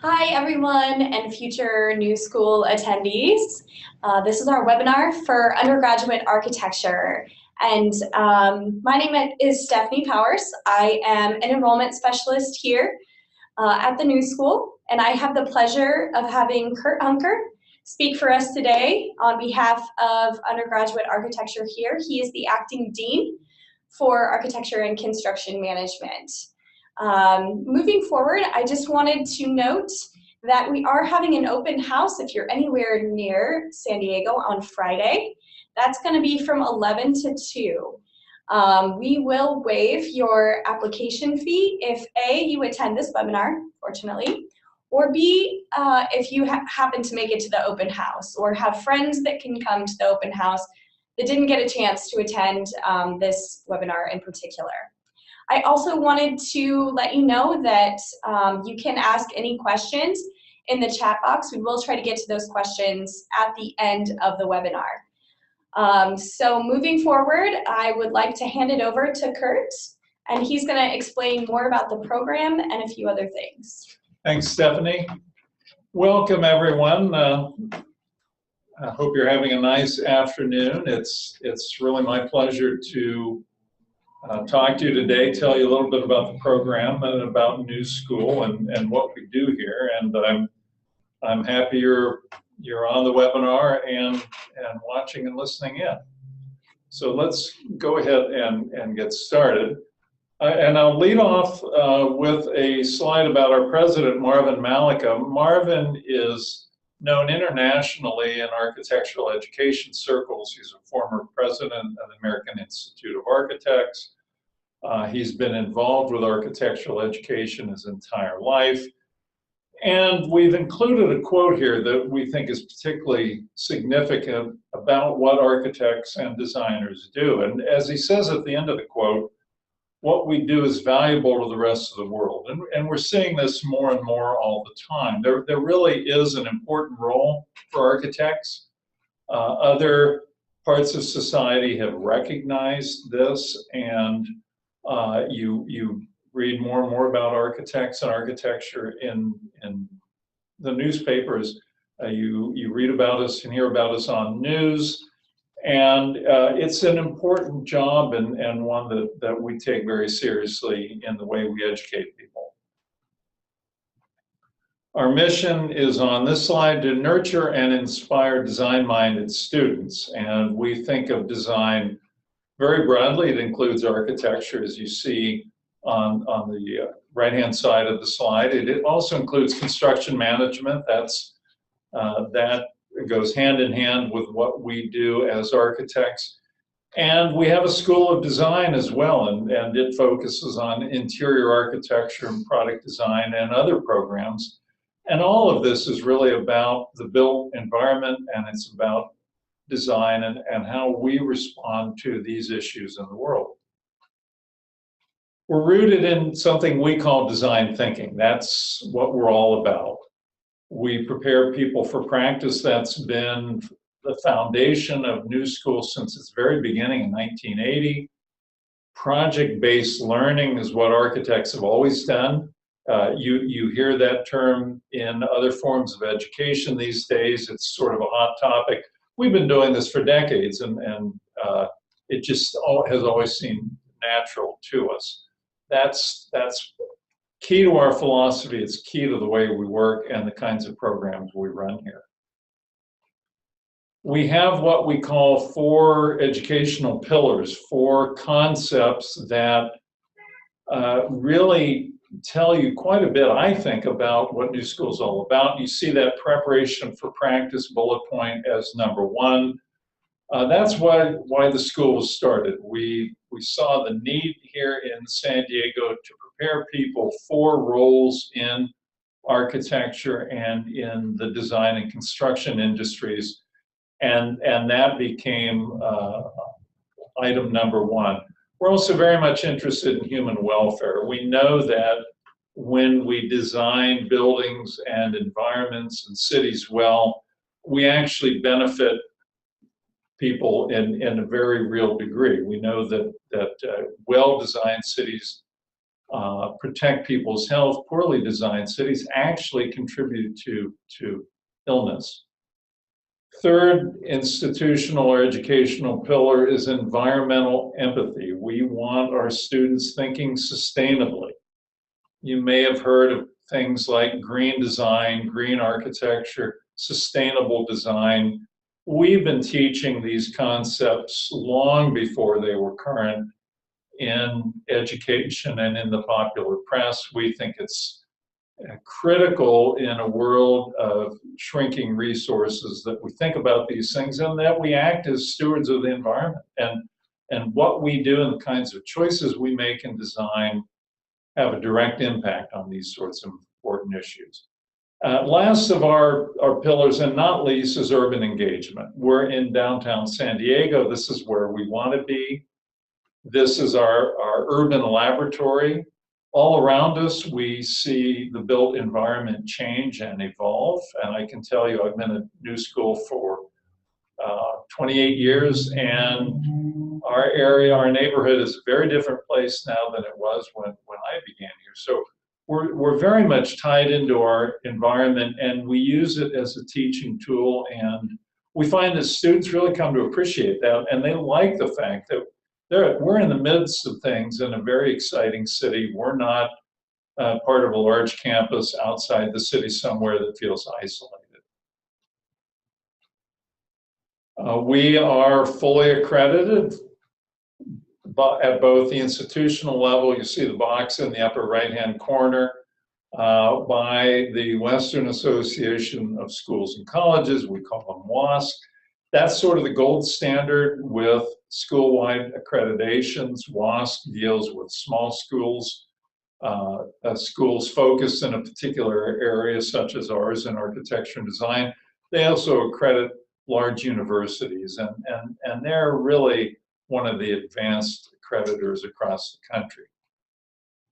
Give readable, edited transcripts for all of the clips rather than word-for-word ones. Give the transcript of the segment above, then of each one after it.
Hi, everyone, and future New School attendees. This is our webinar for undergraduate architecture. And my name is Stephanie Powers. I am an enrollment specialist here at the New School, and I have the pleasure of having Kurt Hunker speak for us today on behalf of undergraduate architecture here. He is the acting dean for architecture and construction management. Moving forward, I just wanted to note that we are having an open house if you're anywhere near San Diego on Friday. That's going to be from 11 to 2. We will waive your application fee if A, you attend this webinar, fortunately, or B, if you happen to make it to the open house or have friends that can come to the open house that didn't get a chance to attend this webinar in particular. I also wanted to let you know that you can ask any questions in the chat box. We will try to get to those questions at the end of the webinar. So moving forward, I would like to hand it over to Kurt, and he's going to explain more about the program and a few other things. Thanks, Stephanie. Welcome, everyone. I hope you're having a nice afternoon. It's really my pleasure to talk to you today, tell you a little bit about the program and about New School and what we do here. And I'm happy you're on the webinar and watching and listening in. So let's go ahead and get started. And I'll lead off with a slide about our president, Marvin Malika. Marvin is known internationally in architectural education circles. He's a former president of the American Institute of Architects. He's been involved with architectural education his entire life. And we've included a quote here that we think is particularly significant about what architects and designers do. And as he says at the end of the quote, what we do is valuable to the rest of the world. And we're seeing this more and more all the time. There really is an important role for architects. Other parts of society have recognized this, and you read more and more about architects and architecture in the newspapers. You read about us and hear about us on news. And it's an important job and one that we take very seriously in the way we educate people. Our mission is on this slide: to nurture and inspire design-minded students. And we think of design very broadly. It includes architecture, as you see on the right-hand side of the slide. It also includes construction management. That goes hand in hand with what we do as architects. And we have a school of design as well, and it focuses on interior architecture and product design and other programs. And all of this is really about the built environment, and it's about design and how we respond to these issues in the world. We're rooted in something we call design thinking. That's what we're all about. We prepare people for practice. That's been the foundation of New School since its very beginning in 1980. Project-based learning is what architects have always done. You hear that term in other forms of education these days. It's sort of a hot topic. We've been doing this for decades, and it just has always seemed natural to us. That's key to our philosophy. It's key to the way we work and the kinds of programs we run here. We have what we call 4 educational pillars, 4 concepts that really tell you quite a bit, I think, about what New School is all about. You see that preparation for practice bullet point as number 1. That's why the school was started. We saw the need here in San Diego to prepare people for roles in architecture and in the design and construction industries, and that became item number 1. We're also very much interested in human welfare. We know that when we design buildings and environments and cities well, we actually benefit people in a very real degree. We know that well-designed cities protect people's health, poorly designed cities actually contribute to illness. Third institutional or educational pillar is environmental empathy. We want our students thinking sustainably. You may have heard of things like green design, green architecture, sustainable design. We've been teaching these concepts long before they were current in education and in the popular press. We think it's critical in a world of shrinking resources that we think about these things and that we act as stewards of the environment. And what we do and the kinds of choices we make in design have a direct impact on these sorts of important issues. Last of our pillars, and not least, is urban engagement. We're in downtown San Diego. This is where we want to be. This is our urban laboratory. All around us, we see the built environment change and evolve. And I can tell you, I've been at New School for 28 years, and our area, our neighborhood is a very different place now than it was when I began here. So we're very much tied into our environment, and we use it as a teaching tool. And we find that students really come to appreciate that, and they like the fact that we're in the midst of things in a very exciting city. We're not part of a large campus outside the city somewhere that feels isolated. We are fully accredited at both the institutional level, you see the box in the upper right-hand corner, by the Western Association of Schools and Colleges. We call them WASC. That's sort of the gold standard with school-wide accreditations. WASC deals with small schools, schools focused in a particular area, such as ours in architecture and design. They also accredit large universities, and they're really one of the advanced accreditors across the country.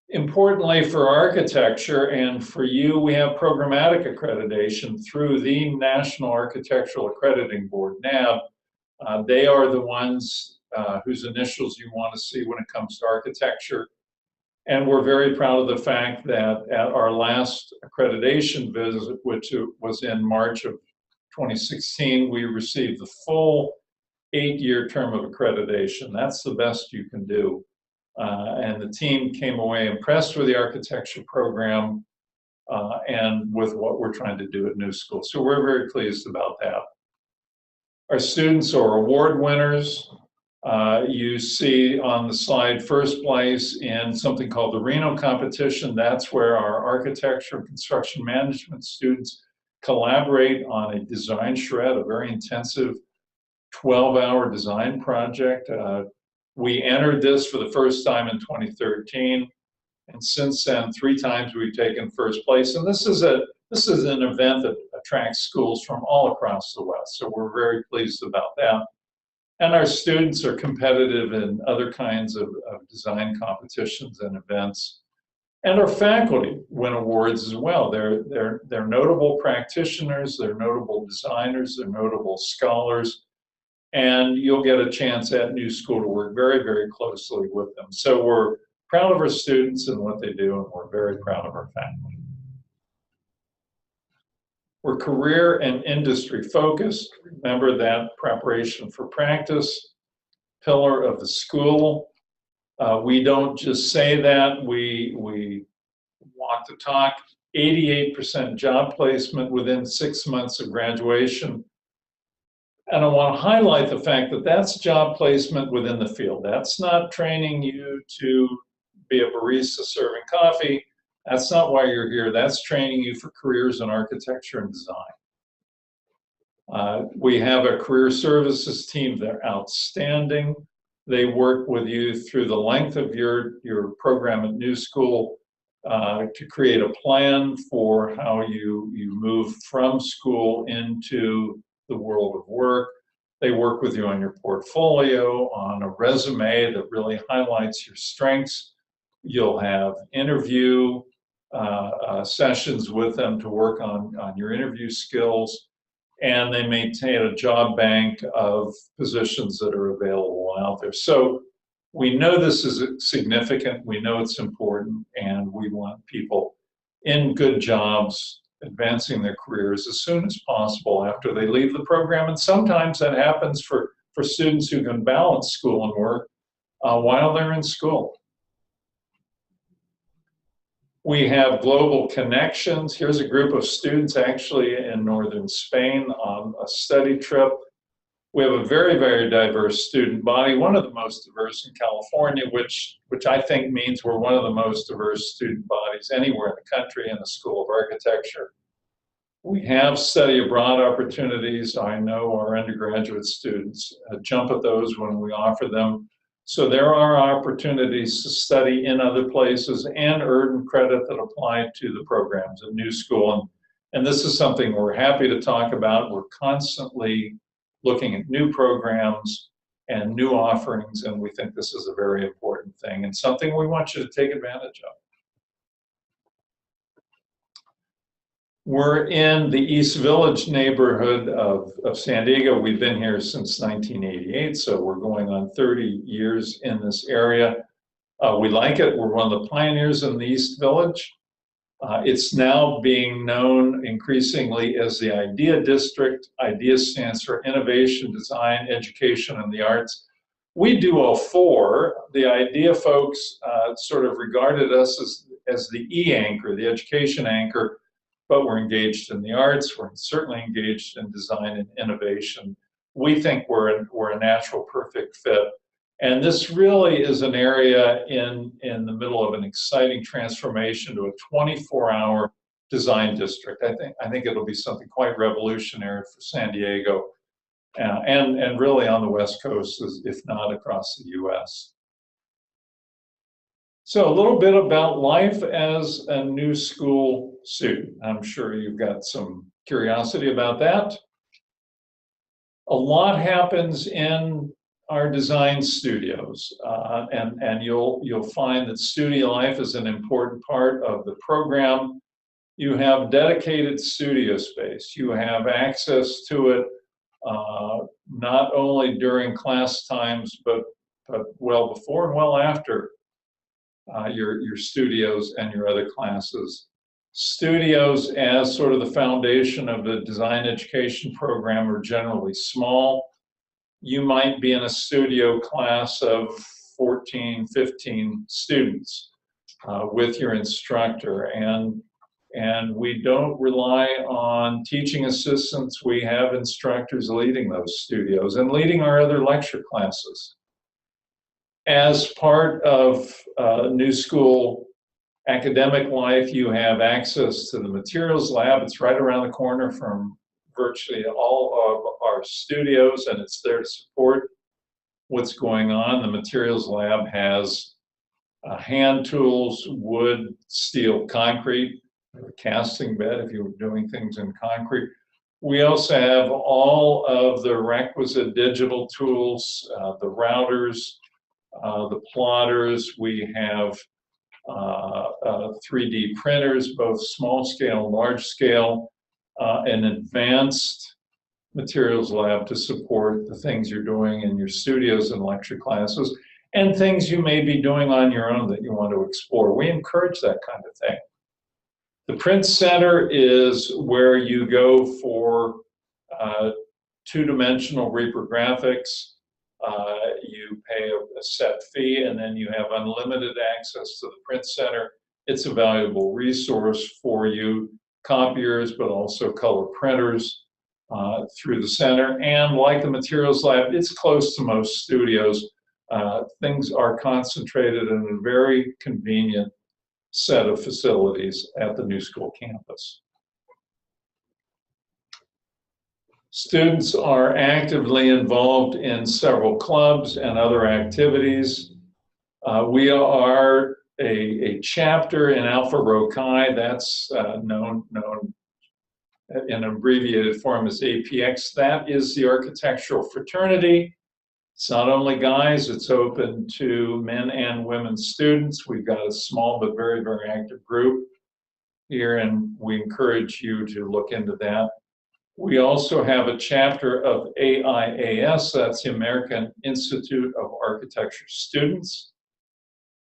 Importantly for architecture and for you, we have programmatic accreditation through the National Architectural Accrediting Board, NAB. They are the ones whose initials you want to see when it comes to architecture. And we're very proud of the fact that at our last accreditation visit, which was in March of 2016, we received the full 8-year term of accreditation. That's the best you can do. And the team came away impressed with the architecture program and with what we're trying to do at New School. So we're very pleased about that. Our students are award winners. You see on the slide first place in something called the Reno competition. That's where our architecture and construction management students collaborate on a design shred, a very intensive 12-hour design project. We entered this for the first time in 2013, and since then, 3 times we've taken first place. And this is an event that attracts schools from all across the West, so we're very pleased about that. And our students are competitive in other kinds of design competitions and events. And our faculty win awards as well. They're notable practitioners, they're notable designers, they're notable scholars, and you'll get a chance at New School to work very, very closely with them. So we're proud of our students and what they do, and we're very proud of our faculty. We're career and industry focused. Remember that preparation for practice pillar of the school. We don't just say that, we walk the talk. 88% job placement within 6 months of graduation. And I want to highlight the fact that that's job placement within the field. That's not training you to be a barista serving coffee. That's not why you're here. That's training you for careers in architecture and design. We have a career services team. They're outstanding. They work with you through the length of your program at New School to create a plan for how you move from school into the world of work. They work with you on your portfolio, on a resume that really highlights your strengths. You'll have interview sessions with them to work on your interview skills, and they maintain a job bank of positions that are available out there. So We know this is significant, we know it's important, and we want people in good jobs, advancing their careers as soon as possible after they leave the program. And sometimes that happens for students who can balance school and work while they're in school. We have global connections. Here's a group of students actually in northern Spain on a study trip. We have a very, very diverse student body, one of the most diverse in California, which I think means we're one of the most diverse student bodies anywhere in the country in the School of Architecture. We have study abroad opportunities. I know our undergraduate students jump at those when we offer them. So there are opportunities to study in other places and earn credit that apply to the programs at New School. And this is something we're happy to talk about. We're constantly looking at new programs and new offerings, and we think this is a very important thing and something we want you to take advantage of. We're in the East Village neighborhood of San Diego. We've been here since 1988, so we're going on 30 years in this area. We like it. We're one of the pioneers in the East Village. It's now being known increasingly as the IDEA District. IDEA stands for Innovation, Design, Education, and the Arts. We do all four. The IDEA folks sort of regarded us as the E-anchor, the education anchor, but we're engaged in the arts. We're certainly engaged in design and innovation. We think we're a natural, perfect fit. And this really is an area in the middle of an exciting transformation to a 24-hour design district. I think it'll be something quite revolutionary for San Diego and really on the West Coast, if not across the US. So a little bit about life as a new school student. I'm sure you've got some curiosity about that. A lot happens in our design studios, and you'll find that studio life is an important part of the program. You have dedicated studio space. You have access to it not only during class times, but well before and well after your studios and your other classes. Studios, as sort of the foundation of the design education program, are generally small. You might be in a studio class of 14, 15 students with your instructor, and we don't rely on teaching assistants. We have instructors leading those studios and leading our other lecture classes. As part of New School academic life, you have access to the materials lab. It's right around the corner from virtually all of our studios, and it's there to support what's going on. The materials lab has hand tools, wood, steel, concrete, a casting bed if you were doing things in concrete. We also have all of the requisite digital tools, the routers, the plotters. We have 3D printers, both small scale and large scale, an advanced materials lab to support the things you're doing in your studios and lecture classes, and things you may be doing on your own that you want to explore. We encourage that kind of thing. The Print Center is where you go for two-dimensional reprographics. You pay a set fee, and then you have unlimited access to the Print Center. It's a valuable resource for you, copiers, but also color printers through the center. And like the materials lab, it's close to most studios. Things are concentrated in a very convenient set of facilities at the New School campus. Students are actively involved in several clubs and other activities. We are a chapter in Alpha Rho Chi, that's known in abbreviated form as APX. That is the architectural fraternity. It's not only guys, it's open to men and women students. We've got a small but very, very active group here, and we encourage you to look into that. We also have a chapter of AIAS, that's the American Institute of Architecture Students.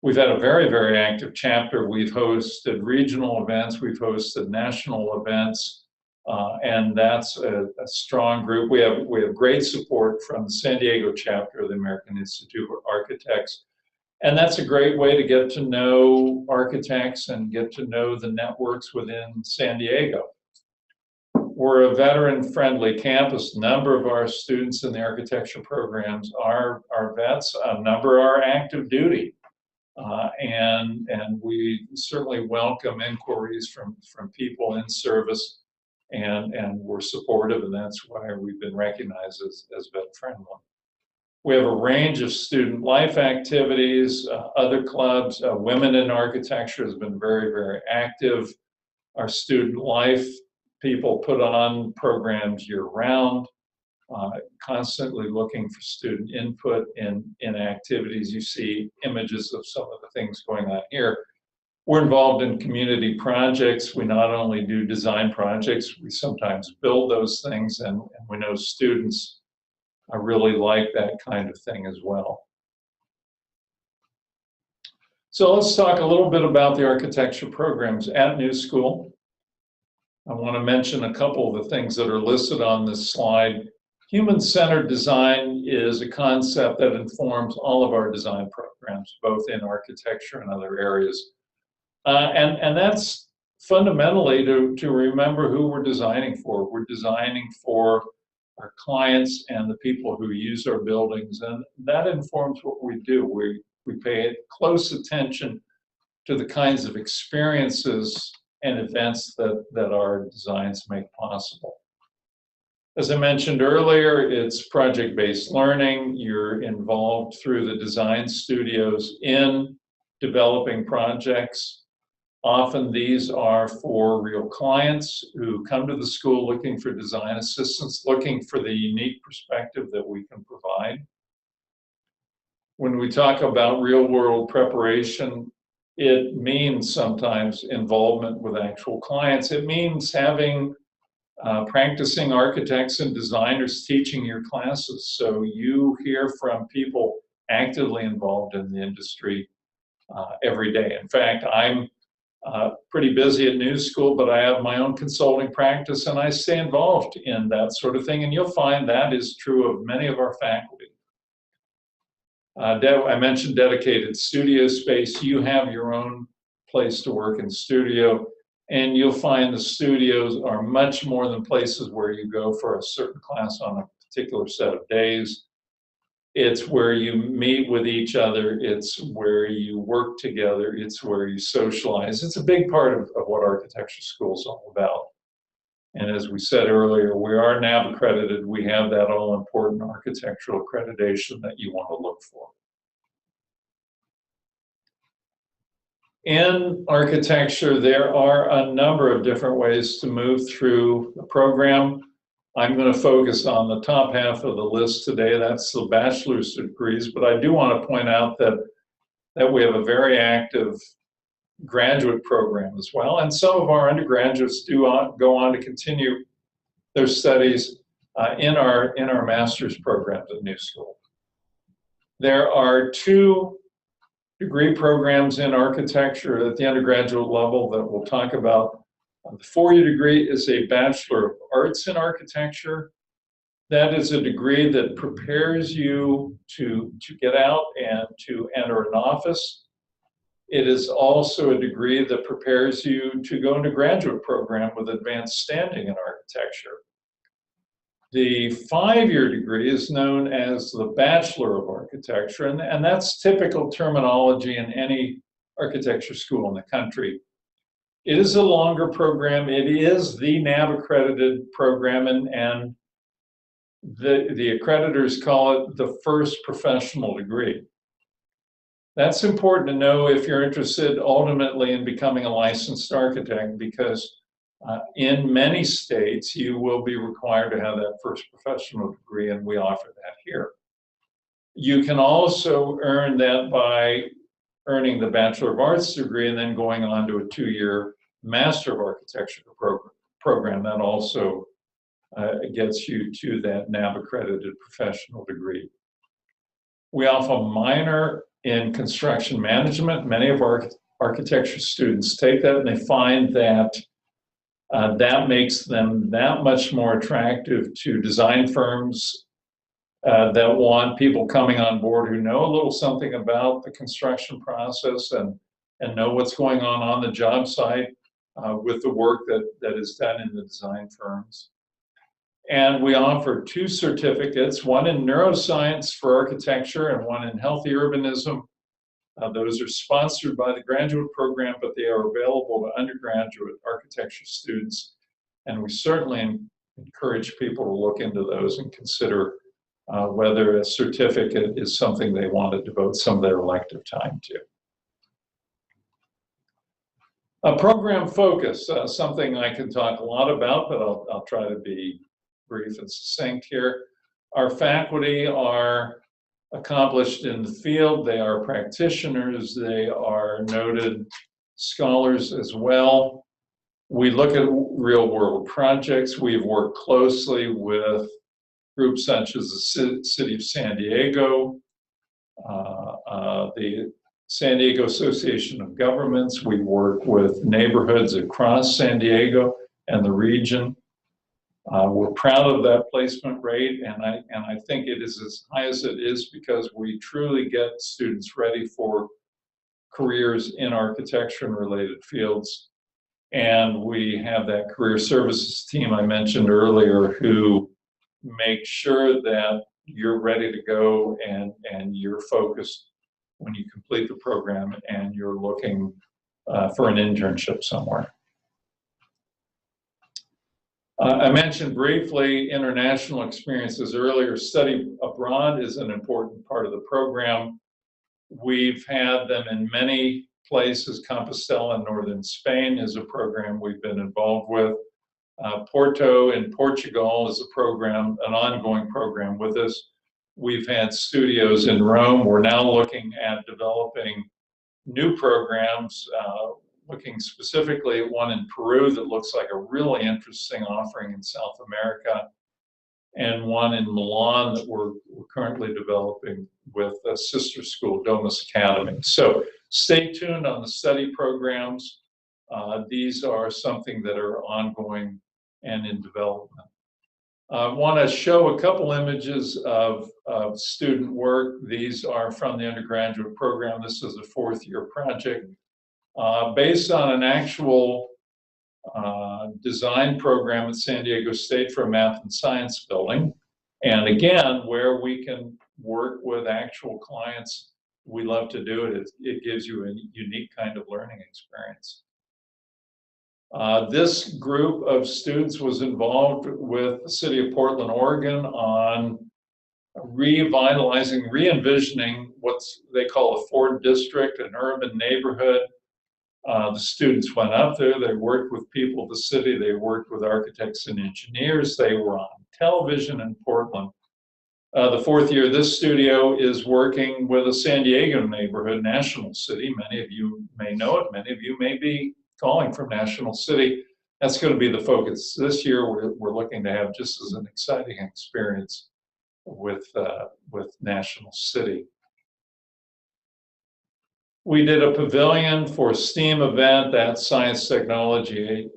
We've had a very, very active chapter. We've hosted regional events, we've hosted national events, and that's a strong group. We have great support from the San Diego chapter of the American Institute of Architects. And that's a great way to get to know architects and get to know the networks within San Diego. We're a veteran-friendly campus. A number of our students in the architecture programs are vets. A number are active duty. And we certainly welcome inquiries from people in service, and we're supportive, and that's why we've been recognized as vet-friendly. We have a range of student life activities, other clubs. Women in Architecture has been very, very active. Our student life people put on programs year-round, constantly looking for student input in activities. You see images of some of the things going on here. We're involved in community projects. We not only do design projects, we sometimes build those things, and we know students really like that kind of thing as well. So let's talk a little bit about the architecture programs at New School. I want to mention a couple of the things that are listed on this slide. Human-centered design is a concept that informs all of our design programs, both in architecture and other areas. And that's fundamentally to remember who we're designing for. We're designing for our clients and the people who use our buildings, and that informs what we do. We pay close attention to the kinds of experiences and events that our designs make possible. As I mentioned earlier, it's project-based learning. You're involved through the design studios in developing projects. Often these are for real clients who come to the school looking for design assistance, looking for the unique perspective that we can provide. When we talk about real-world preparation, it means sometimes involvement with actual clients. It means having practicing architects and designers teaching your classes, so you hear from people actively involved in the industry every day. In fact, I'm pretty busy at New School, but I have my own consulting practice, and I stay involved in that sort of thing, and you'll find that is true of many of our faculty. I mentioned dedicated studio space. You have your own place to work in studio, and you'll find the studios are much more than places where you go for a certain class on a particular set of days. It's where you meet with each other, it's where you work together, it's where you socialize. It's a big part of what architecture school is all about. And as we said earlier, we are NAB accredited. We have that all-important architectural accreditation that you want to look for. In architecture, there are a number of different ways to move through the program. I'm going to focus on the top half of the list today. That's the bachelor's degrees, but I do want to point out that we have a very active graduate program as well, and some of our undergraduates do go on to continue their studies in our master's programs at New School. There are 2 degree programs in architecture at the undergraduate level that we'll talk about. The 4-year degree is a Bachelor of Arts in Architecture. That is a degree that prepares you to get out and to enter an office. It is also a degree that prepares you to go into a graduate program with advanced standing in architecture. The 5-year degree is known as the Bachelor of Architecture, and that's typical terminology in any architecture school in the country. It is a longer program. It is the NAB accredited program, and the accreditors call it the first professional degree. That's important to know if you're interested ultimately in becoming a licensed architect, because in many states you will be required to have that first professional degree, and we offer that here. You can also earn that by earning the Bachelor of Arts degree and then going on to a 2-year Master of Architecture program. That also gets you to that NAB accredited professional degree. We offer a minor in construction management. Many of our architecture students take that and they find that that makes them that much more attractive to design firms that want people coming on board who know a little something about the construction process and know what's going on the job site with the work that is done in the design firms. And we offer 2 certificates, one in neuroscience for architecture and one in healthy urbanism. Those are sponsored by the graduate program, but they are available to undergraduate architecture students. And we certainly encourage people to look into those and consider whether a certificate is something they want to devote some of their elective time to. A program focus, something I can talk a lot about, but I'll try to be brief and succinct here. Our faculty are accomplished in the field. They are practitioners. They are noted scholars as well. We look at real world projects. We've worked closely with groups such as the City of San Diego, the San Diego Association of Governments. We work with neighborhoods across San Diego and the region. We're proud of that placement rate, and I think it is as high as it is because we truly get students ready for careers in architecture and related fields. And we have that career services team I mentioned earlier who make sure that you're ready to go and you're focused when you complete the program and you're looking for an internship somewhere. I mentioned briefly international experiences earlier. Study abroad is an important part of the program. We've had them in many places. Compostela in northern Spain is a program we've been involved with. Porto in Portugal is a program, an ongoing program with us. We've had studios in Rome. We're now looking at developing new programs, looking specifically at one in Peru that looks like a really interesting offering in South America, and one in Milan that we're currently developing with a sister school, Domus Academy. So stay tuned on the study programs. These are something that are ongoing and in development. I want to show a couple images of student work. These are from the undergraduate program. This is a 4th-year project based on an actual design program at San Diego State for a math and science building. And again, where we can work with actual clients, we love to do it. It gives you a unique kind of learning experience. This group of students was involved with the city of Portland, Oregon on revitalizing, re-envisioning what they call a Ford district, an urban neighborhood. The students went up there, they worked with people of the city, they worked with architects and engineers, they were on television in Portland. The 4th year, this studio is working with a San Diego neighborhood, National City. Many of you may know it, many of you may be calling from National City. That's going to be the focus. This year, we're looking to have just as an exciting experience with National City. We did a pavilion for a STEAM event, that's science, technology,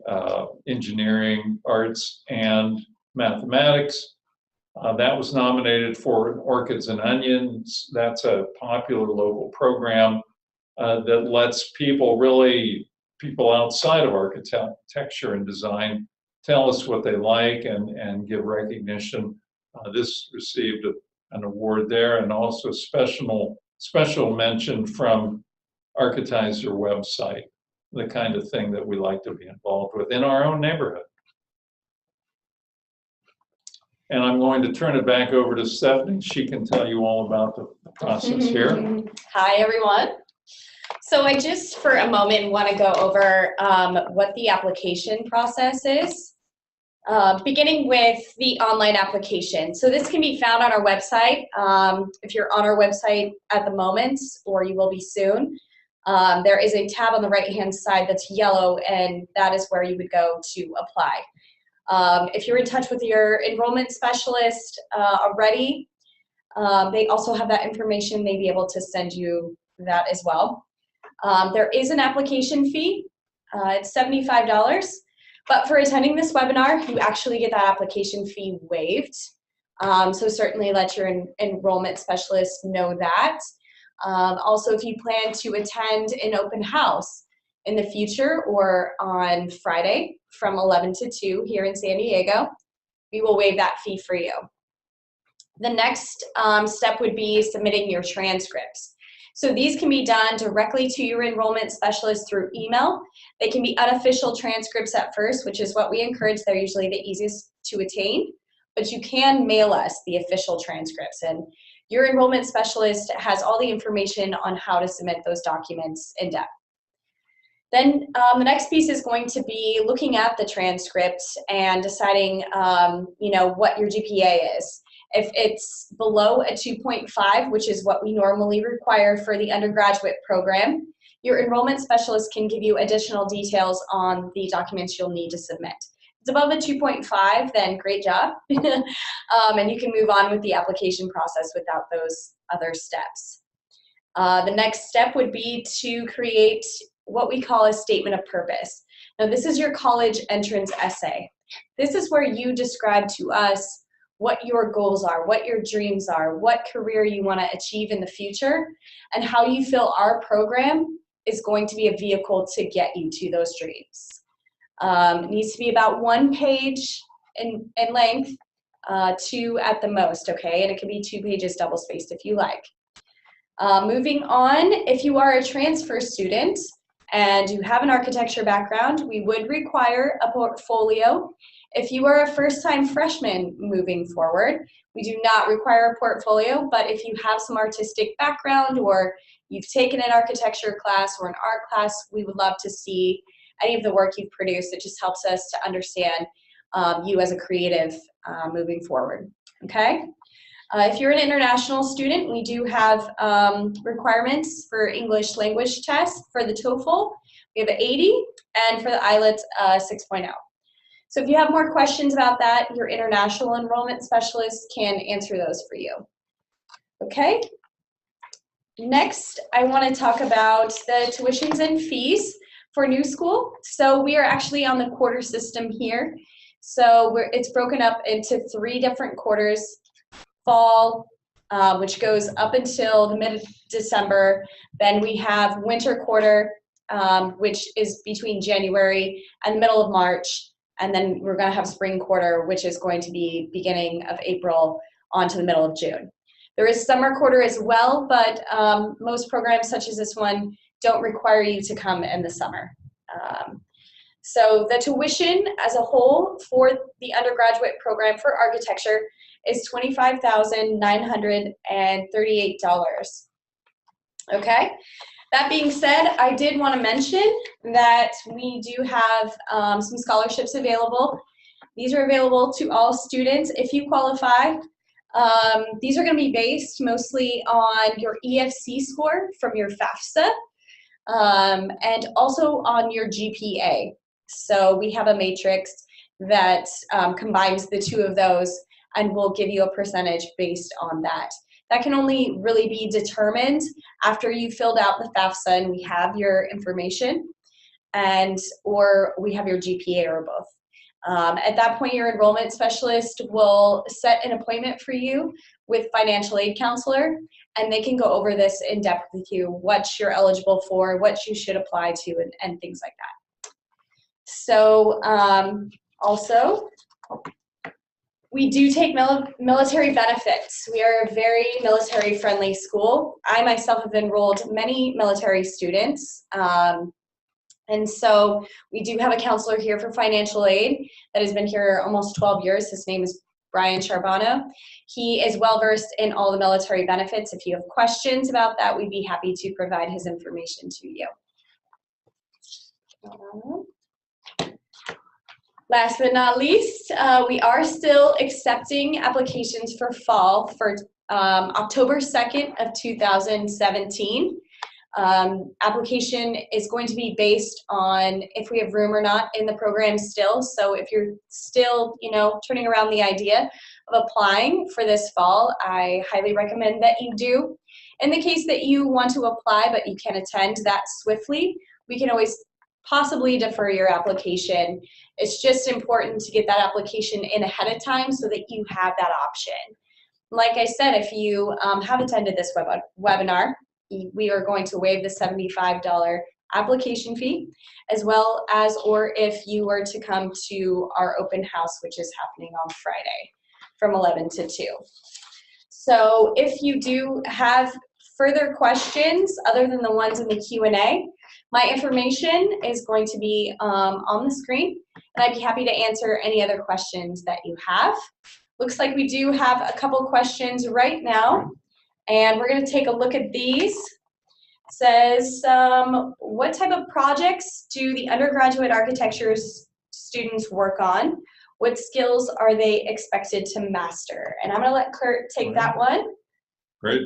engineering, arts, and mathematics. That was nominated for an Orchids and Onions. That's a popular local program that lets people outside of architecture and design tell us what they like and give recognition. This received an award there, and also special mention from Architizer website, the kind of thing that we like to be involved with in our own neighborhood. And I'm going to turn it back over to Stephanie. She can tell you all about the process here. Hi, everyone. So I just, for a moment, want to go over what the application process is, beginning with the online application. So this can be found on our website. If you're on our website at the moment, or you will be soon, there is a tab on the right-hand side that's yellow, and that is where you would go to apply. If you're in touch with your enrollment specialist already, they also have that information. They'd be able to send you that as well. There is an application fee. It's $75. But for attending this webinar, you actually get that application fee waived. So certainly let your enrollment specialist know that. Also, if you plan to attend an open house in the future or on Friday from 11 to 2 here in San Diego, we will waive that fee for you. The next step would be submitting your transcripts. So these can be done directly to your enrollment specialist through email. They can be unofficial transcripts at first, which is what we encourage. They're usually the easiest to attain, but you can mail us the official transcripts, and your enrollment specialist has all the information on how to submit those documents in depth. Then the next piece is going to be looking at the transcript and deciding what your GPA is. If it's below a 2.5, which is what we normally require for the undergraduate program, your enrollment specialist can give you additional details on the documents you'll need to submit. If it's above a 2.5, then great job. And you can move on with the application process without those other steps. The next step would be to create what we call a statement of purpose. Now, this is your college entrance essay. This is where you describe to us what your goals are, what your dreams are, what career you want to achieve in the future, and how you feel our program is going to be a vehicle to get you to those dreams. It needs to be about 1 page in length, 2 at the most, okay? And it can be 2 pages double-spaced if you like. Moving on, if you are a transfer student and you have an architecture background, we would require a portfolio. If you are a first-time freshman moving forward, we do not require a portfolio, but if you have some artistic background or you've taken an architecture class or an art class, we would love to see any of the work you've produced. It just helps us to understand you as a creative moving forward, okay? If you're an international student, we do have requirements for English language test. For the TOEFL, we have an 80, and for the IELTS, 6.0. So if you have more questions about that, your international enrollment specialist can answer those for you. Okay? Next, I want to talk about the tuitions and fees for new school. So we are actually on the quarter system here. So it's broken up into 3 different quarters. Fall, which goes up until the mid-December. Then we have winter quarter, which is between January and the middle of March. And then we're going to have spring quarter, which is going to be beginning of April on to the middle of June. There is summer quarter as well, but most programs such as this one don't require you to come in the summer. So the tuition as a whole for the undergraduate program for architecture is $25,938. Okay? That being said, I did want to mention that we do have some scholarships available. These are available to all students if you qualify. These are going to be based mostly on your EFC score from your FAFSA and also on your GPA. So we have a matrix that combines the 2 of those and will give you a percentage based on that. That can only really be determined after you filled out the FAFSA and we have your information, or we have your GPA or both. At that point, your enrollment specialist will set an appointment for you with financial aid counselor, and they can go over this in depth with you, what you're eligible for, what you should apply to, and things like that. So also, we do take military benefits. We are a very military-friendly school. I myself have enrolled many military students. And so we do have a counselor here for financial aid that has been here almost 12 years. His name is Brian Charbonneau. He is well-versed in all the military benefits. If you have questions about that, we'd be happy to provide his information to you. Last but not least, we are still accepting applications for fall for October 2nd of 2017. Application is going to be based on if we have room or not in the program still. So if you're still, turning around the idea of applying for this fall, I highly recommend that you do. In the case that you want to apply but you can't attend that swiftly, we can always possibly defer your application. It's just important to get that application in ahead of time so that you have that option. Like I said, if you have attended this webinar, we are going to waive the $75 application fee, as well as, or if you were to come to our open house, which is happening on Friday from 11 to 2. So if you do have further questions other than the ones in the Q&A, my information is going to be on the screen, and I'd be happy to answer any other questions that you have. Looks like we do have a couple questions right now, and we're going to take a look at these. It says, what type of projects do the undergraduate architecture students work on? What skills are they expected to master? And I'm going to let Kurt take that one. Great.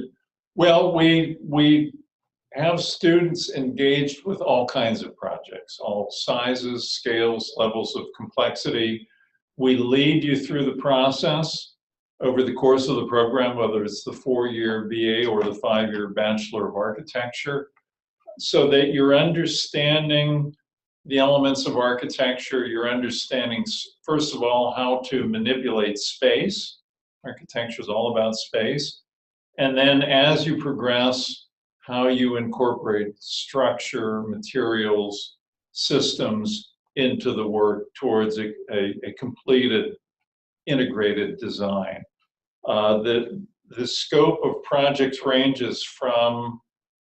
Well, we have students engaged with all kinds of projects, all sizes, scales, levels of complexity. We lead you through the process over the course of the program, whether it's the 4-year BA or the 5-year Bachelor of Architecture, so that you're understanding the elements of architecture, you're understanding, first of all, how to manipulate space. Architecture is all about space. And then as you progress, how you incorporate structure, materials, systems into the work towards a completed, integrated design. The scope of projects ranges from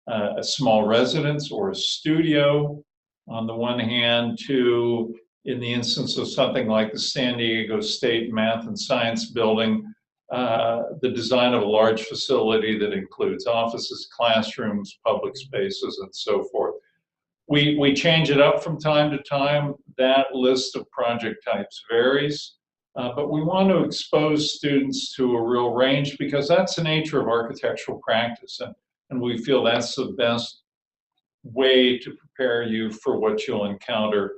a small residence or a studio on the one hand to, in the instance of something like the San Diego State Math and Science Building, the design of a large facility that includes offices, classrooms, public spaces, and so forth. We change it up from time to time. That list of project types varies, but we want to expose students to a real range because that's the nature of architectural practice, and we feel that's the best way to prepare you for what you'll encounter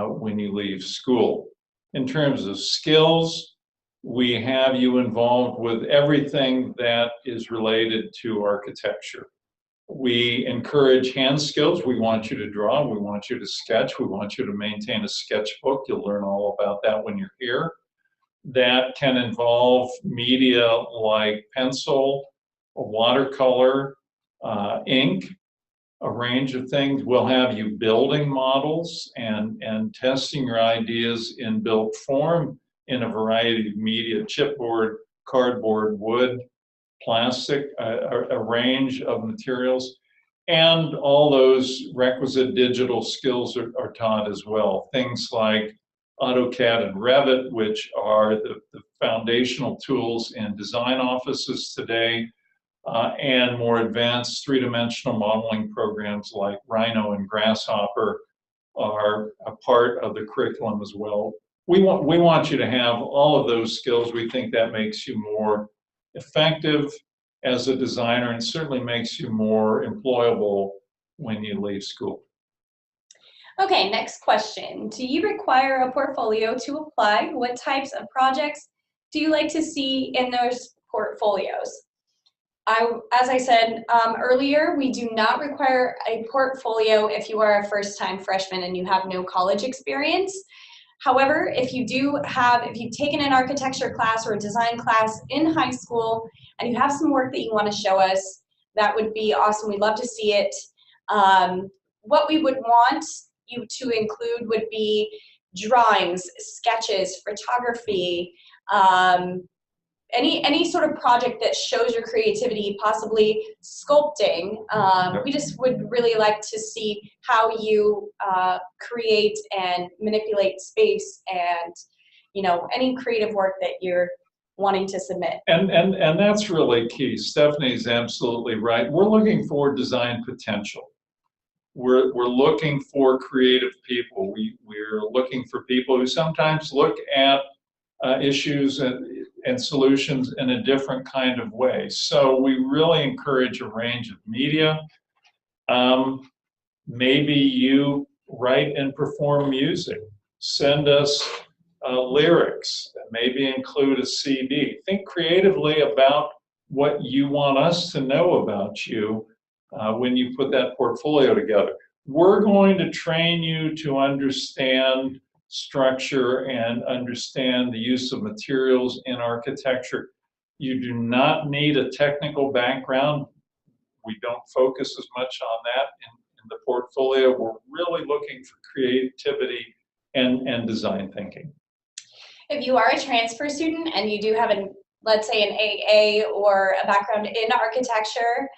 when you leave school. In terms of skills, we have you involved with everything that is related to architecture. We encourage hand skills. We want you to draw, we want you to sketch, we want you to maintain a sketchbook. You'll learn all about that when you're here. That can involve media like pencil, watercolor, ink, a range of things. We'll have you building models and testing your ideas in built form in a variety of media, chipboard, cardboard, wood, plastic, a range of materials. And all those requisite digital skills are taught as well. Things like AutoCAD and Revit, which are the foundational tools in design offices today, and more advanced three-dimensional modeling programs like Rhino and Grasshopper are a part of the curriculum as well. We want you to have all of those skills. We think that makes you more effective as a designer and certainly makes you more employable when you leave school. Okay, next question. Do you require a portfolio to apply? What types of projects do you like to see in those portfolios? As I said earlier, we do not require a portfolio if you are a first-time freshman and you have no college experience. However, if you've taken an architecture class or a design class in high school and you have some work that you want to show us, that would be awesome. We'd love to see it. What we would want you to include would be drawings, sketches, photography, any sort of project that shows your creativity, possibly sculpting. We just would really like to see how you create and manipulate space and, any creative work that you're wanting to submit. And that's really key. Stephanie's absolutely right. We're looking for design potential. We're looking for creative people. We're looking for people who sometimes look at issues and solutions in a different kind of way. So we really encourage a range of media. Maybe you write and perform music. Send us lyrics, maybe include a CD. Think creatively about what you want us to know about you when you put that portfolio together. We're going to train you to understand structure and understand the use of materials in architecture. You do not need a technical background. We don't focus as much on that in the portfolio. We're really looking for creativity and design thinking. If you are a transfer student and you do have let's say an AA or a background in architecture,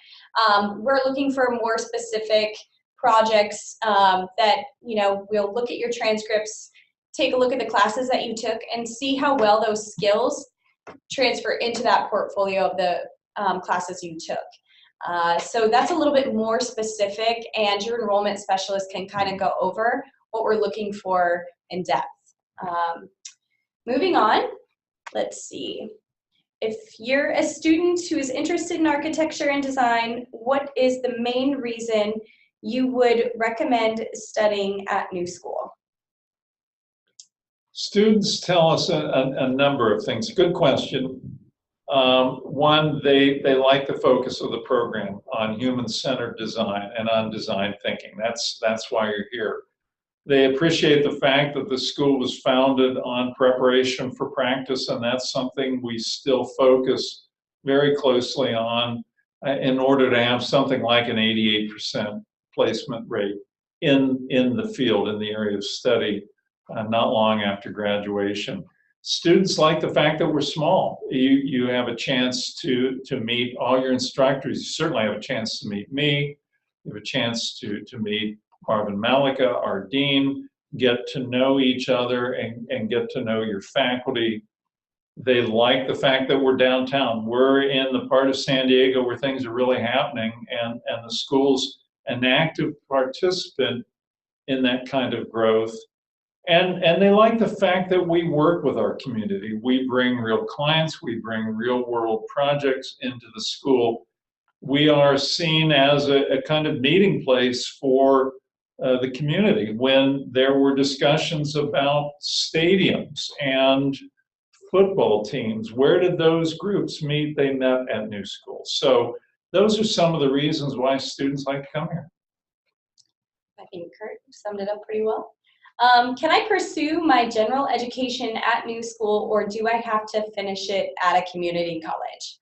we're looking for more specific projects that, we'll look at your transcripts, take a look at the classes that you took, and see how well those skills transfer into that portfolio of the classes you took. So that's a little bit more specific, and your enrollment specialist can kind of go over what we're looking for in depth. Moving on, let's see. If you're a student who is interested in architecture and design, what is the main reason you would recommend studying at New School? Students tell us a number of things. Good question. One, they like the focus of the program on human-centered design and on design thinking. That's why you're here. They appreciate the fact that the school was founded on preparation for practice, and that's something we still focus very closely on in order to have something like an 88% placement rate in the field, in the area of study, not long after graduation. Students like the fact that we're small. You have a chance to meet all your instructors. You certainly have a chance to meet me. You have a chance to meet Marvin Malika, our dean, get to know each other and get to know your faculty. They like the fact that we're downtown. We're in the part of San Diego where things are really happening, and the school's an active participant in that kind of growth. And they like the fact that we work with our community. We bring real clients, we bring real world projects into the school. We are seen as a kind of meeting place for the community. When there were discussions about stadiums and football teams, where did those groups meet? They met at New School. So those are some of the reasons why students like to come here. I think Kurt summed it up pretty well. Can I pursue my general education at New School, or do I have to finish it at a community college?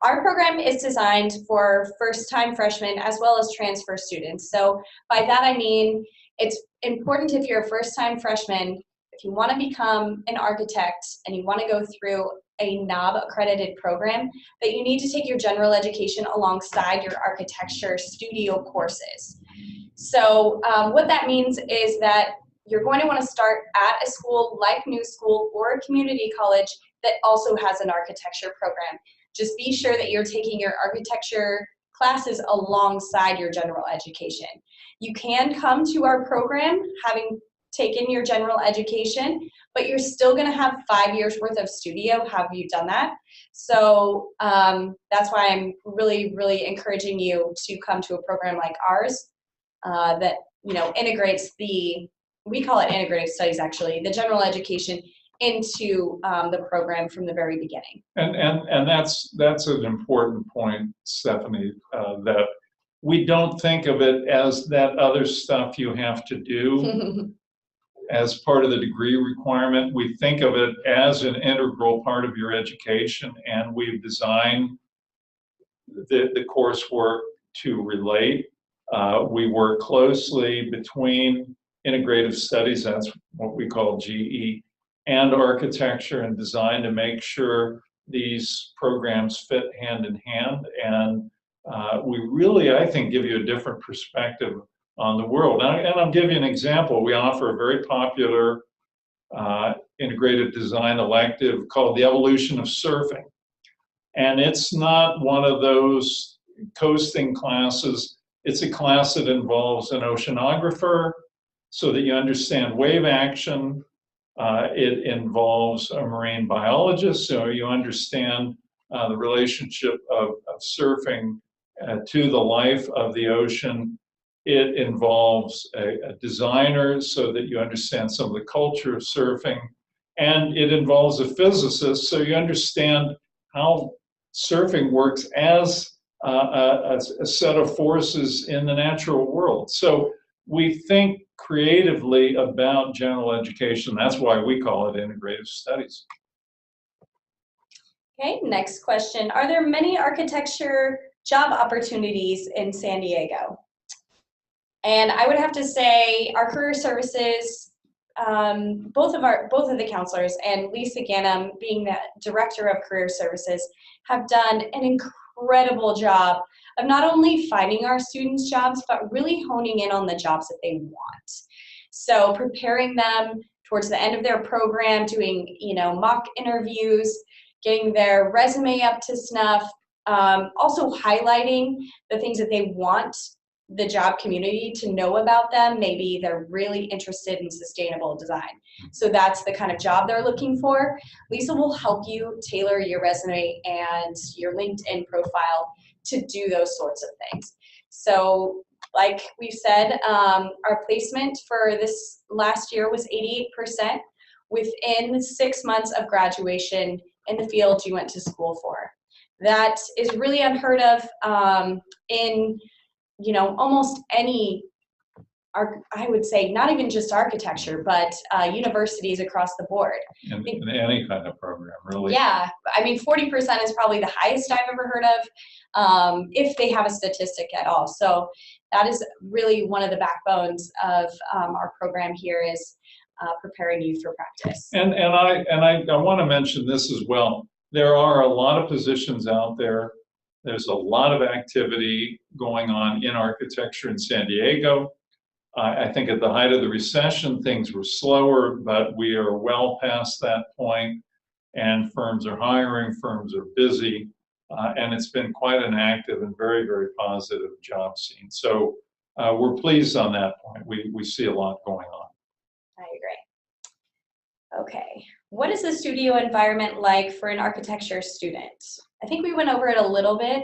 Our program is designed for first-time freshmen as well as transfer students. So by that I mean it's important if you're a first-time freshman, if you want to become an architect and you want to go through a NOB accredited program, that you need to take your general education alongside your architecture studio courses. So what that means is that you're going to want to start at a school like New School or a community college that also has an architecture program. Just be sure that you're taking your architecture classes alongside your general education. You can come to our program having taken your general education, but you're still going to have 5 years worth of studio. Have you done that? So that's why I'm really, really encouraging you to come to a program like ours that integrates we call it Integrative Studies actually, the general education into the program from the very beginning. And that's an important point, Stephanie, that we don't think of it as that other stuff you have to do as part of the degree requirement. We think of it as an integral part of your education, and we've designed the coursework to relate. We work closely between Integrative Studies, that's what we call GE, and architecture and design to make sure these programs fit hand in hand. And we really, I think, give you a different perspective on the world. And I'll give you an example. We offer a very popular integrated design elective called the Evolution of Surfing. And it's not one of those coasting classes. It's a class that involves an oceanographer so that you understand wave action. It involves a marine biologist, so you understand the relationship of surfing to the life of the ocean. It involves a designer so that you understand some of the culture of surfing. And it involves a physicist so you understand how surfing works as a set of forces in the natural world. So we think creatively about general education. That's why we call it integrative studies. Okay, next question. Are there many architecture job opportunities in San Diego? And I would have to say our career services, both of the counselors and Lisa Ganem, being the director of career services, have done an incredible job of not only finding our students jobs, but really honing in on the jobs that they want. So preparing them towards the end of their program, doing mock interviews, getting their resume up to snuff, also highlighting the things that they want the job community to know about them. Maybe they're really interested in sustainable design. So that's the kind of job they're looking for. Lisa will help you tailor your resume and your LinkedIn profile to do those sorts of things. So like we've said, our placement for this last year was 88% within 6 months of graduation in the field you went to school for. That is really unheard of in almost any, I would say, not even just architecture, but universities across the board. In any kind of program, really. Yeah, I mean, 40% is probably the highest I've ever heard of, if they have a statistic at all. So that is really one of the backbones of our program here, is preparing you for practice. And I want to mention this as well. There are a lot of positions out there. There's a lot of activity going on in architecture in San Diego. I think at the height of the recession, things were slower, but we are well past that point, and firms are hiring, firms are busy, and it's been quite an active and very, very positive job scene. So we're pleased on that point. We see a lot going on. I agree. Okay, what is the studio environment like for an architecture student? I think we went over it a little bit,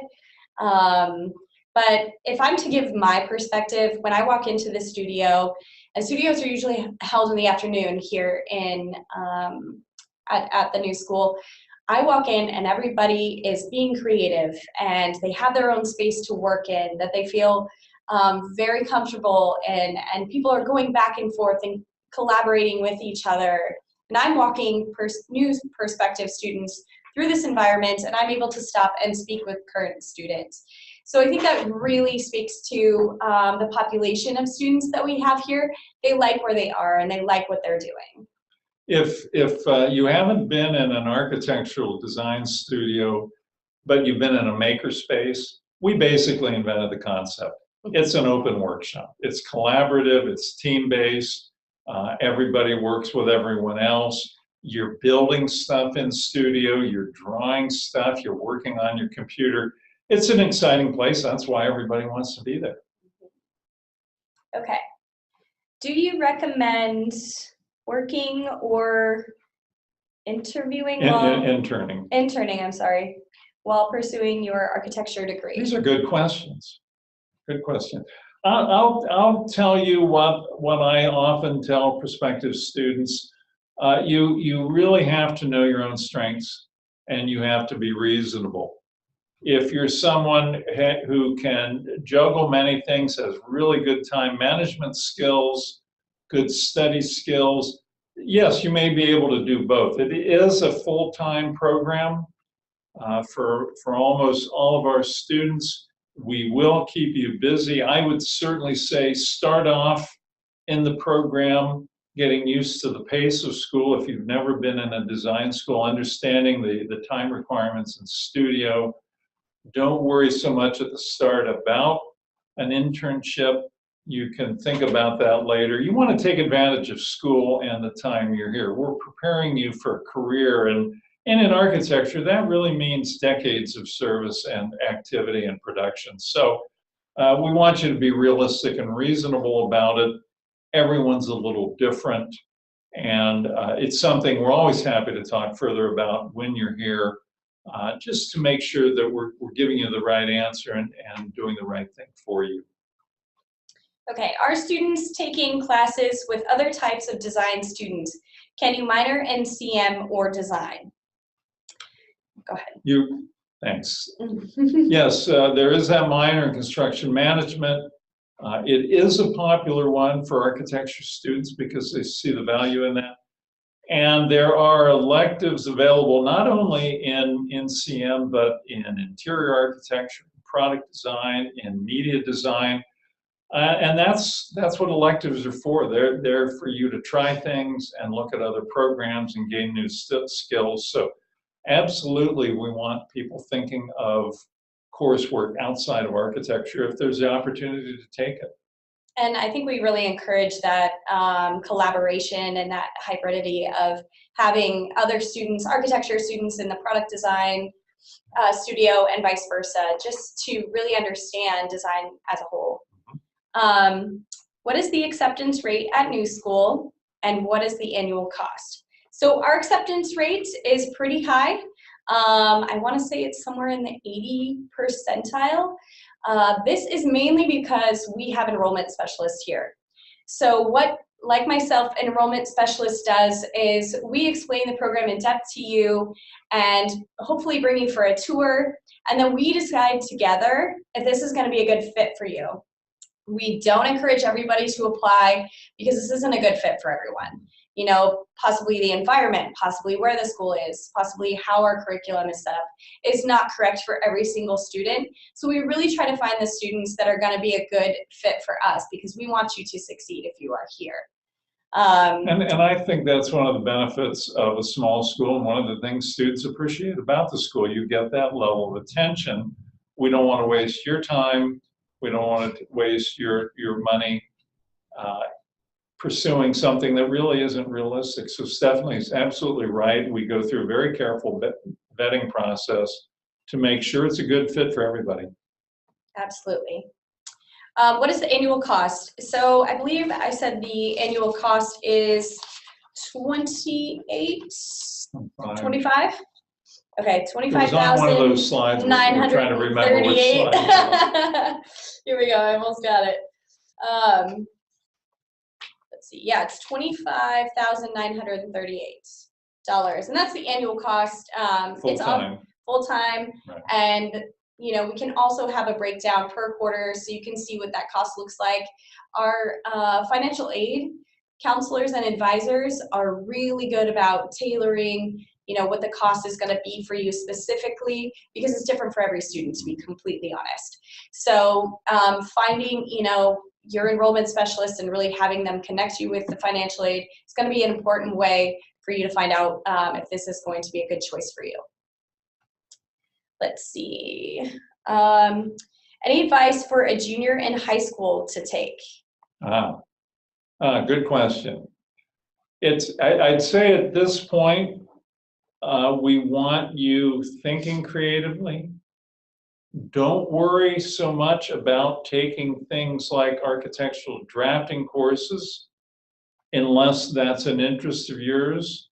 but if I'm to give my perspective, when I walk into the studio, and studios are usually held in the afternoon here in at the new school, I walk in and everybody is being creative and they have their own space to work in that they feel very comfortable in, and people are going back and forth and collaborating with each other. And I'm walking new prospective students through this environment, and I'm able to stop and speak with current students. So I think that really speaks to the population of students that we have here. They like where they are and they like what they're doing. If you haven't been in an architectural design studio, but you've been in a makerspace, we basically invented the concept. It's an open workshop. It's collaborative, it's team-based, everybody works with everyone else. You're building stuff in studio, you're drawing stuff, you're working on your computer. It's an exciting place. That's why everybody wants to be there. Okay. Do you recommend working or interviewing interning, I'm sorry, while pursuing your architecture degree? These are good questions. Good question. I'll tell you what I often tell prospective students. You really have to know your own strengths, and you have to be reasonable. If you're someone who can juggle many things, has really good time management skills, good study skills, yes, you may be able to do both. It is a full-time program for almost all of our students. We will keep you busy. I would certainly say start off in the program getting used to the pace of school. If you've never been in a design school, understanding the time requirements in studio. Don't worry so much at the start about an internship. You can think about that later. You want to take advantage of school and the time you're here. We're preparing you for a career, and in architecture, that really means decades of service and activity and production. So we want you to be realistic and reasonable about it. Everyone's a little different, and it's something we're always happy to talk further about when you're here, just to make sure that we're giving you the right answer and doing the right thing for you. Okay, are students taking classes with other types of design students? Can you minor in CM or design? Go ahead. Thanks. Yes, there is that minor in construction management. It is a popular one for architecture students because they see the value in that. And there are electives available not only in CM, but in interior architecture, product design, in media design. And that's what electives are for. They're there for you to try things and look at other programs and gain new skills. So absolutely, we want people thinking of coursework outside of architecture if there's the opportunity to take it. And I think we really encourage that collaboration and that hybridity of having other students, architecture students in the product design studio and vice versa, just to really understand design as a whole. What is the acceptance rate at New School, and what is the annual cost? So our acceptance rate is pretty high. I want to say it's somewhere in the 80 percentile. This is mainly because we have enrollment specialists here. So what, like myself, an enrollment specialist does is we explain the program in depth to you and hopefully bring you for a tour, and then we decide together if this is going to be a good fit for you. We don't encourage everybody to apply because this isn't a good fit for everyone. You know, possibly the environment, possibly where the school is, possibly how our curriculum is set up is not correct for every single student. So we really try to find the students that are going to be a good fit for us because we want you to succeed if you are here. And I think that's one of the benefits of a small school, and one of the things students appreciate about the school. You get that level of attention. We don't want to waste your time. We don't want to waste your money pursuing something that really isn't realistic. So Stephanie is absolutely right. We go through a very careful vetting process to make sure it's a good fit for everybody. Absolutely. What is the annual cost? So I believe I said the annual cost is 25? Okay, 25,000. It was on one of those slides. We're trying to remember which slide. Here we go. I almost got it. Let's see. Yeah, it's $25,938, and that's the annual cost. It's full-time, right. And you know, we can also have a breakdown per quarter so you can see what that cost looks like. Our financial aid counselors and advisors are really good about tailoring, you know, what the cost is going to be for you specifically, because it's different for every student, to be completely honest. So finding, you know, your enrollment specialist and really having them connect you with the financial aid is going to be an important way for you to find out if this is going to be a good choice for you. Let's see. Any advice for a junior in high school to take? Good question. I'd say at this point, we want you thinking creatively. Don't worry so much about taking things like architectural drafting courses unless that's an interest of yours.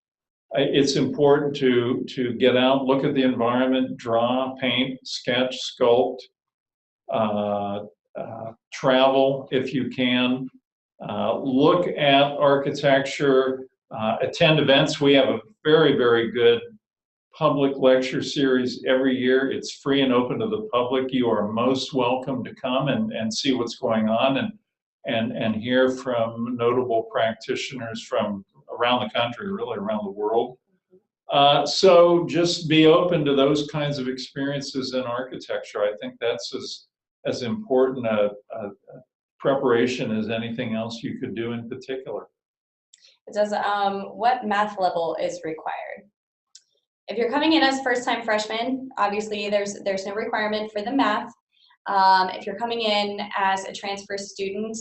It's important to get out, look at the environment, draw, paint, sketch, sculpt, travel if you can, look at architecture, attend events. We have a very, very good public lecture series every year. It's free and open to the public. You are most welcome to come and see what's going on and hear from notable practitioners from around the country, really around the world. So just be open to those kinds of experiences in architecture. I think that's as important a preparation as anything else you could do in particular. It says, what math level is required? If you're coming in as first-time freshman, obviously there's no requirement for the math. If you're coming in as a transfer student,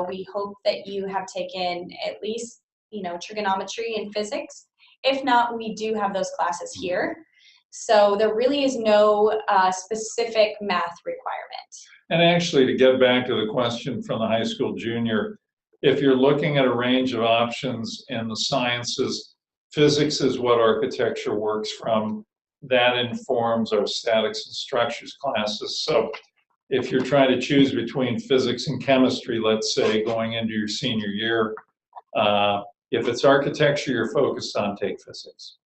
we hope that you have taken at least, you know, trigonometry and physics. If not, we do have those classes here. So there really is no specific math requirement. And actually, to get back to the question from the high school junior, if you're looking at a range of options in the sciences, physics is what architecture works from. That informs our statics and structures classes. So if you're trying to choose between physics and chemistry, let's say, going into your senior year. If it's architecture you're focused on, take physics.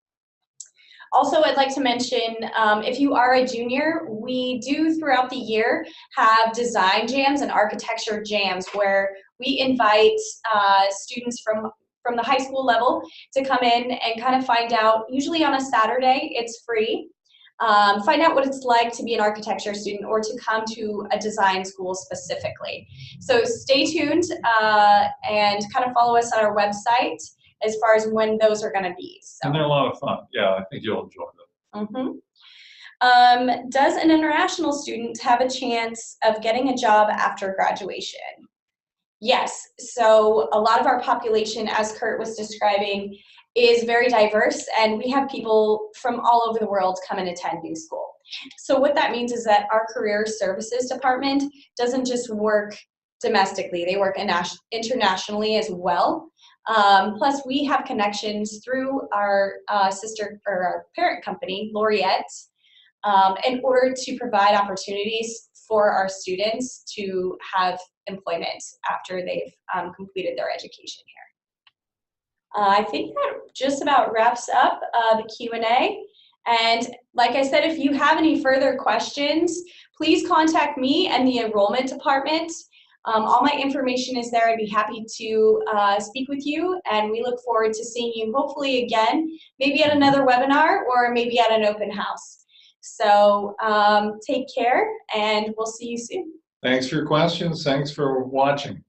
Also, I'd like to mention, if you are a junior, we do throughout the year have design jams and architecture jams where we invite students from the high school level to come in and kind of find out, usually on a Saturday, it's free, find out what it's like to be an architecture student or to come to a design school specifically. So stay tuned and kind of follow us on our website as far as when those are going to be. So. And they're a lot of fun. Yeah, I think you'll enjoy them. Does an international student have a chance of getting a job after graduation? Yes. So a lot of our population, as Kurt was describing, is very diverse, and we have people from all over the world come and attend New School. So what that means is that our career services department doesn't just work domestically, they work internationally as well. Plus, we have connections through our sister or our parent company, Laureate, in order to provide opportunities for our students to have employment after they've completed their education here. I think that just about wraps up the Q&A. And like I said, if you have any further questions, please contact me and the enrollment department. All my information is there. I'd be happy to speak with you, and we look forward to seeing you hopefully again, maybe at another webinar or maybe at an open house. So take care, and we'll see you soon. Thanks for your questions. Thanks for watching.